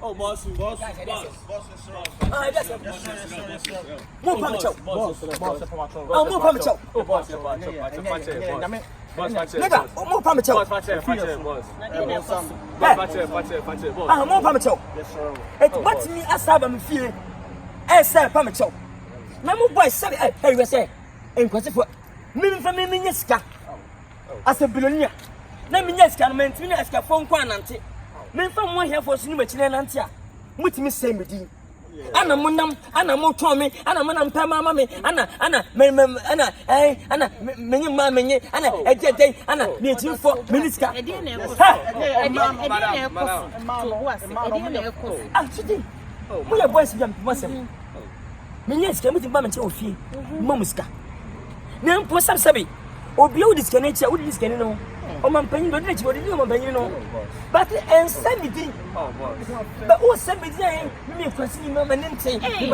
Oh, boss. Boss. Men from one here for cinema Chinantia. Mutimi say me di. Anna Munam, Anna Motomi, Anna Manam Pamami, Anna, many mammy, Anna, a day, Anna, meeting for Minister. I didn't know. We are boys young person. Minions came with Mamma Chofi, Momuska. Now, for some sabi, or build this canacha, what is going on? Oh, my penny, but you know. But and 70. But who 70? Me consider no man say, I think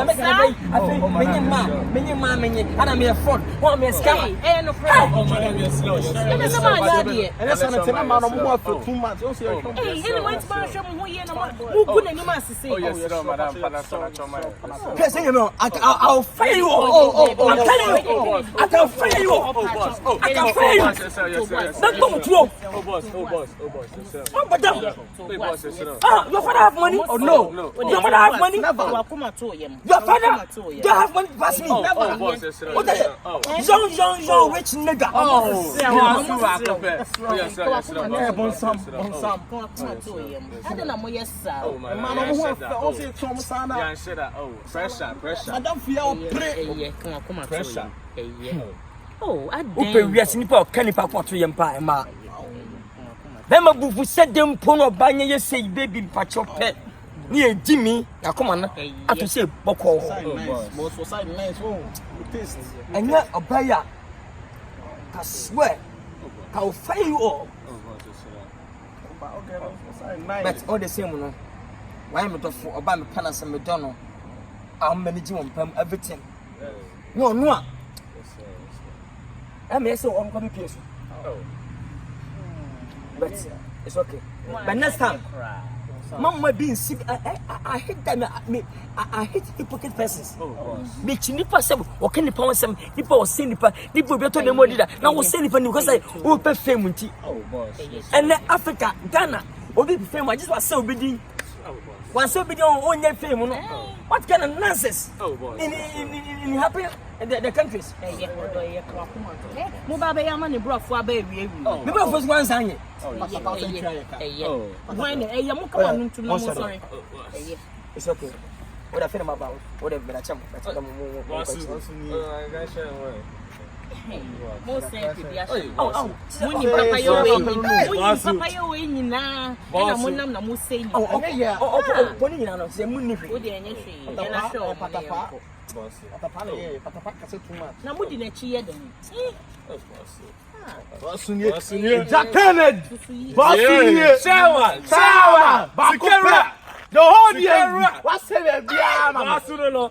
many ma, and I'm a fraud. One may scam. And that's not a man of more for 2 months. Who couldn't you must say? I'll fail you. I'm telling you, I can fail you. I can fail you. Oh, boss. But your father have money or no? Your father have money? Never. Your father don't have money pass me. Never. Young rich nigga. Oh, I don't. We are sniper canny papa to yampa, ma. Bema bufu said them pono banya ye say baby pacho pet. Near Jimmy, now come on, I to say Boko. Most society nice, oh, taste. And yet a buyer. I swear, I'll fire you all. But all the same, no. Why am I for Obama Panas and Madonna? I'll manage you on everything. No. I may so on coming place. But it's okay. But next time, Mama being sick, I hate them. I hate hypocrite persons. Make Chinipa some, or can you pound some people or Sinipa, people better than what did that. Now was Sinipa because I open fame. And Africa, Ghana, or be fame. I just was so busy. Once so busy on your fame. What kind of nonsense in happy the countries? Mobile money brought for a baby. The brought was one sign. When a young come to know, sorry. It's okay. What I feel about whatever I chum. Most when you papa your way, now, and I'm one of them say, oh, yeah, what do you know? Say, Munni, and I show Papa. Now, what did I cheer them? Jack Kennedy, Shower, Bakura. The whole year, what's it? No.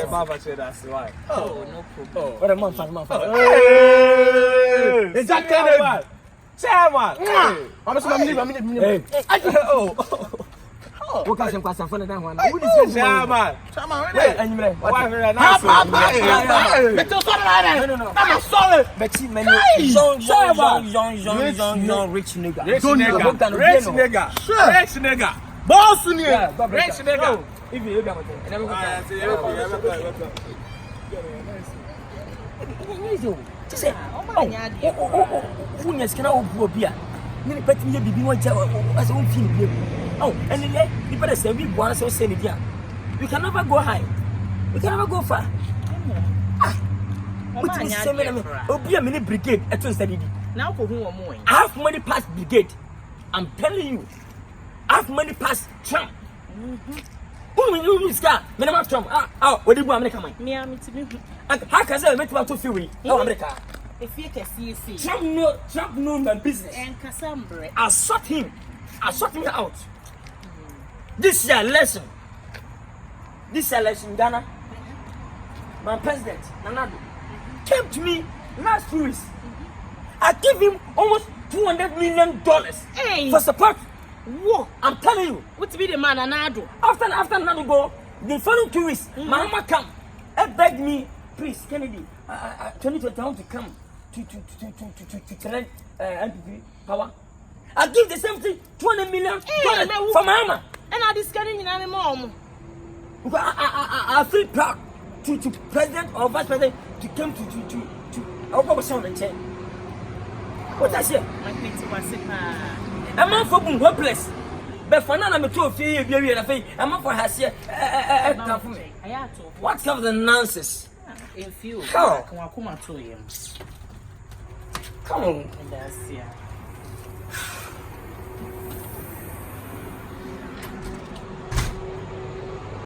Baba said that's why. Oh, no problem. What a month. Is that Kennedy? Chairman. I'm what can pass in front of that one? Who is Chairman? No. I'm sorry. But young rich nigga. Rich nigga. Boss nigga. Rich nigga. If you look at oh, and then you better say we want to say it. We can never go high. We can never go far. What is saying? Obi a mini brigade. Eto study. Now ko hu omo en. I have money past brigade. I'm telling you. I have money past Trump. Who is that? Me na Trump. What do you want America man? Me am it me. How can I make to feel we? Oh America. If you can see. Trump know my business. En kasambre. I sought him out. This year election. Ghana. My president, Nanado, came to me last 2 weeks. I gave him almost $200 million for support. Whoa, I'm telling you. What be the man Nanado? After Nanado go, the following 2 weeks, my mama come and begged me, please, Kennedy, 2021 to come to challenge NPP power. I give the same thing, $200 million for my mama. And I discovered in my mom. I feel proud to president or vice president to come to our son and say, what I say? My things was it. A man for being hopeless. But for now, I'm a 2 of you, a man for has here. What kind of the nonsense? If you how? Come to him. Come on. And that's yeah.